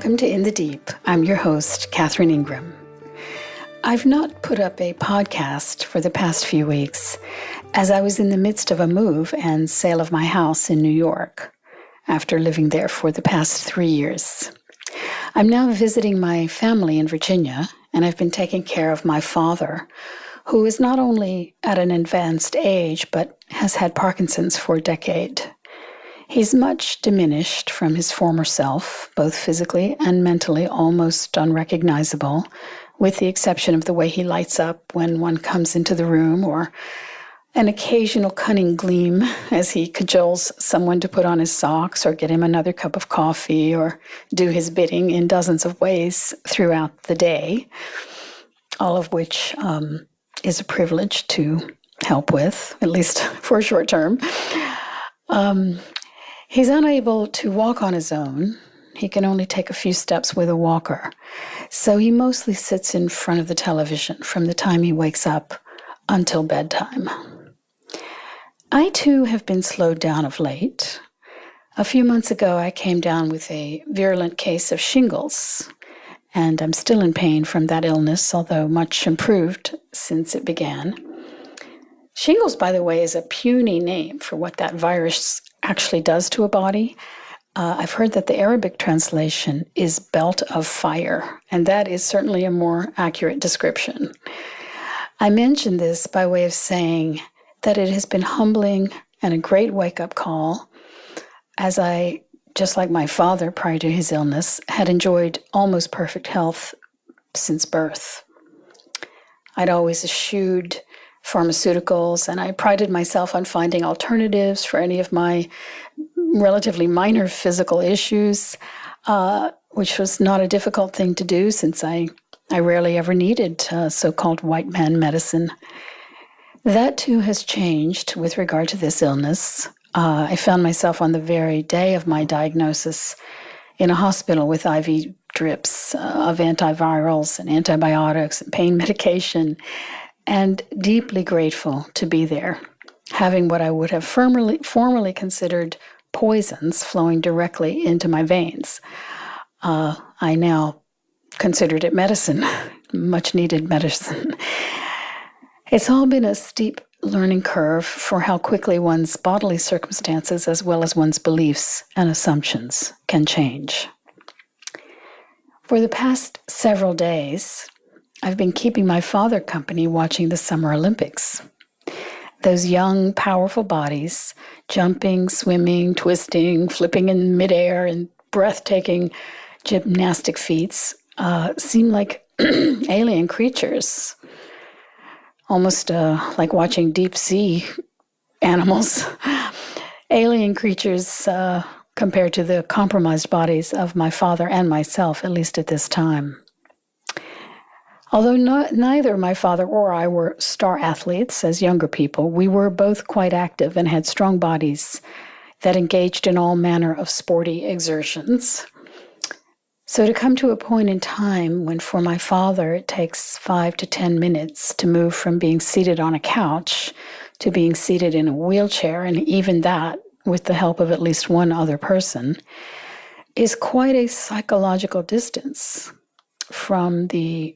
Welcome to In the Deep. I'm your host, Catherine Ingram. I've not put up a podcast for the past few weeks as I was in the midst of a move and sale of my house in New York after living there for the past 3 years. I'm now visiting my family in Virginia, and I've been taking care of my father, who is not only at an advanced age, but has had Parkinson's for a decade. He's much diminished from his former self, both physically and mentally almost unrecognizable, with the exception of the way he lights up when one comes into the room, or an occasional cunning gleam as he cajoles someone to put on his socks or get him another cup of coffee or do his bidding in dozens of ways throughout the day, all of which is a privilege to help with, at least for a short term. He's unable to walk on his own. He can only take a few steps with a walker. So he mostly sits in front of the television from the time he wakes up until bedtime. I, too, have been slowed down of late. A few months ago, I came down with a virulent case of shingles, and I'm still in pain from that illness, although much improved since it began. Shingles, by the way, is a puny name for what that virus actually does to a body. I've heard that the Arabic translation is belt of fire, and that is certainly a more accurate description. I mention this by way of saying that it has been humbling and a great wake-up call, as I, just like my father prior to his illness, had enjoyed almost perfect health since birth. I'd always eschewed pharmaceuticals, and I prided myself on finding alternatives for any of my relatively minor physical issues, which was not a difficult thing to do since I rarely ever needed so-called white man medicine. That too has changed with regard to this illness. I found myself on the very day of my diagnosis in a hospital with IV drips of antivirals and antibiotics and pain medication, and deeply grateful to be there, having what I would have formerly considered poisons flowing directly into my veins. I now considered it medicine, much needed medicine. It's all been a steep learning curve for how quickly one's bodily circumstances, as well as one's beliefs and assumptions, can change. For the past several days, I've been keeping my father company watching the Summer Olympics. Those young, powerful bodies, jumping, swimming, twisting, flipping in midair, and breathtaking gymnastic feats seem like alien creatures, almost like watching deep sea animals. Alien creatures compared to the compromised bodies of my father and myself, at least at this time. Although neither my father or I were star athletes as younger people, we were both quite active and had strong bodies that engaged in all manner of sporty exertions. So to come to a point in time when for my father it takes 5 to 10 minutes to move from being seated on a couch to being seated in a wheelchair, and even that with the help of at least one other person, is quite a psychological distance from the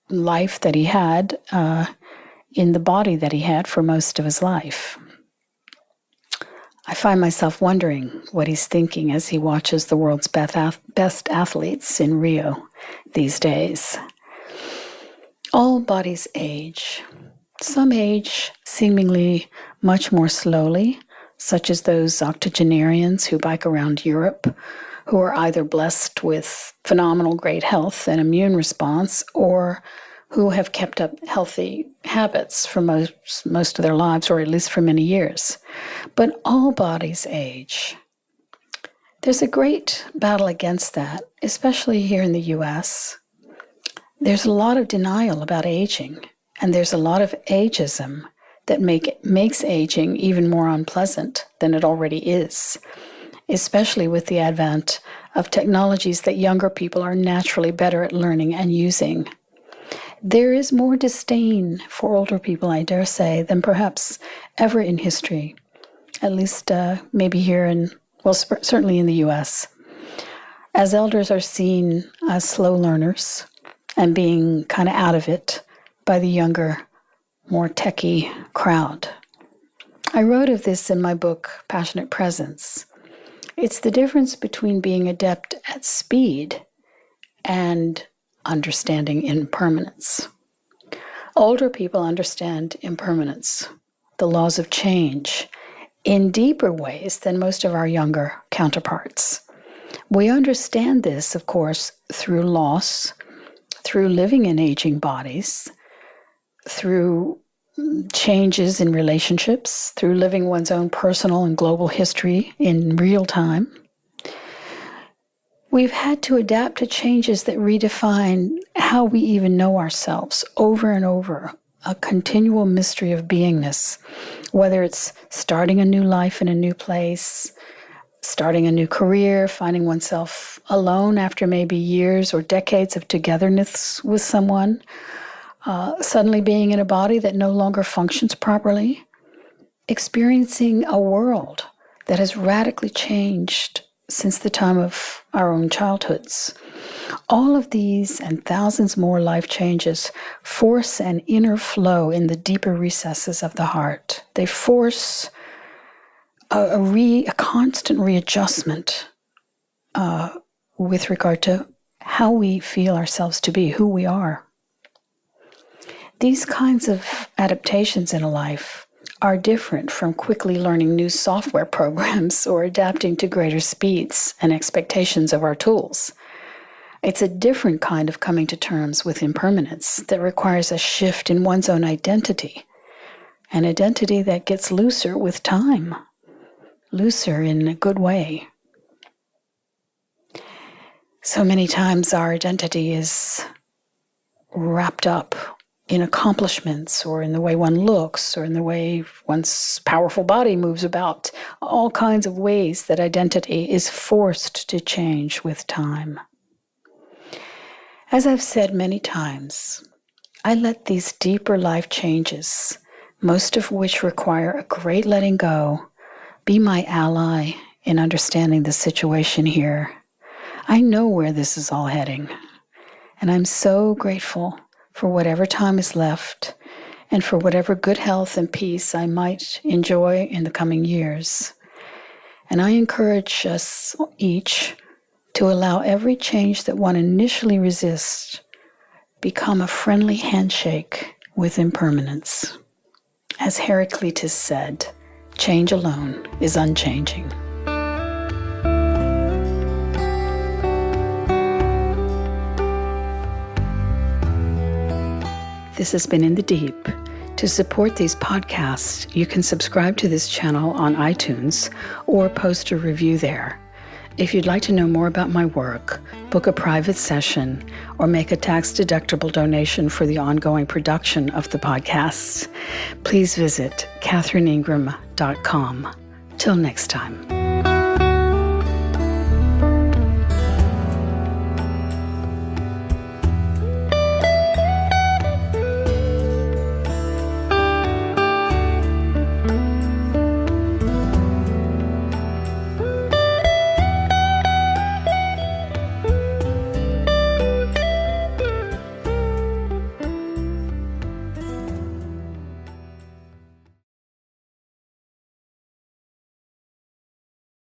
life that he had in the body that he had for most of his life. I find myself wondering what he's thinking as he watches the world's best athletes in Rio these days. All bodies age. Some age seemingly much more slowly, such as those octogenarians who bike around Europe, who are either blessed with phenomenal great health and immune response, or who have kept up healthy habits for most of their lives, or at least for many years. But all bodies age. There's a great battle against that, especially here in the U.S. There's a lot of denial about aging, and there's a lot of ageism that makes aging even more unpleasant than it already is, especially with the advent of technologies that younger people are naturally better at learning and using. There is more disdain for older people, I dare say, than perhaps ever in history, at least maybe here certainly in the U.S. as elders are seen as slow learners and being kind of out of it by the younger, more techie crowd. I wrote of this in my book, Passionate Presence. It's the difference between being adept at speed and understanding impermanence. Older people understand impermanence, the laws of change, in deeper ways than most of our younger counterparts. We understand this, of course, through loss, through living in aging bodies, through changes in relationships, through living one's own personal and global history in real time. We've had to adapt to changes that redefine how we even know ourselves over and over, a continual mystery of beingness, whether it's starting a new life in a new place, starting a new career, finding oneself alone after maybe years or decades of togetherness with someone, suddenly being in a body that no longer functions properly, experiencing a world that has radically changed since the time of our own childhoods. All of these and thousands more life changes force an inner flow in the deeper recesses of the heart. They force a constant readjustment with regard to how we feel ourselves to be, who we are. These kinds of adaptations in a life are different from quickly learning new software programs or adapting to greater speeds and expectations of our tools. It's a different kind of coming to terms with impermanence that requires a shift in one's own identity, an identity that gets looser with time, looser in a good way. So many times our identity is wrapped up in accomplishments or in the way one looks or in the way one's powerful body moves about, all kinds of ways that identity is forced to change with time. As I've said many times, I let these deeper life changes, most of which require a great letting go, be my ally in understanding the situation here. I know where this is all heading, and I'm so grateful for whatever time is left and for whatever good health and peace I might enjoy in the coming years. And I encourage us each to allow every change that one initially resists become a friendly handshake with impermanence. As Heraclitus said, change alone is unchanging. This has been In the Deep. To support these podcasts, you can subscribe to this channel on iTunes or post a review there. If you'd like to know more about my work, book a private session, or make a tax-deductible donation for the ongoing production of the podcasts, please visit katherineingram.com. Till next time.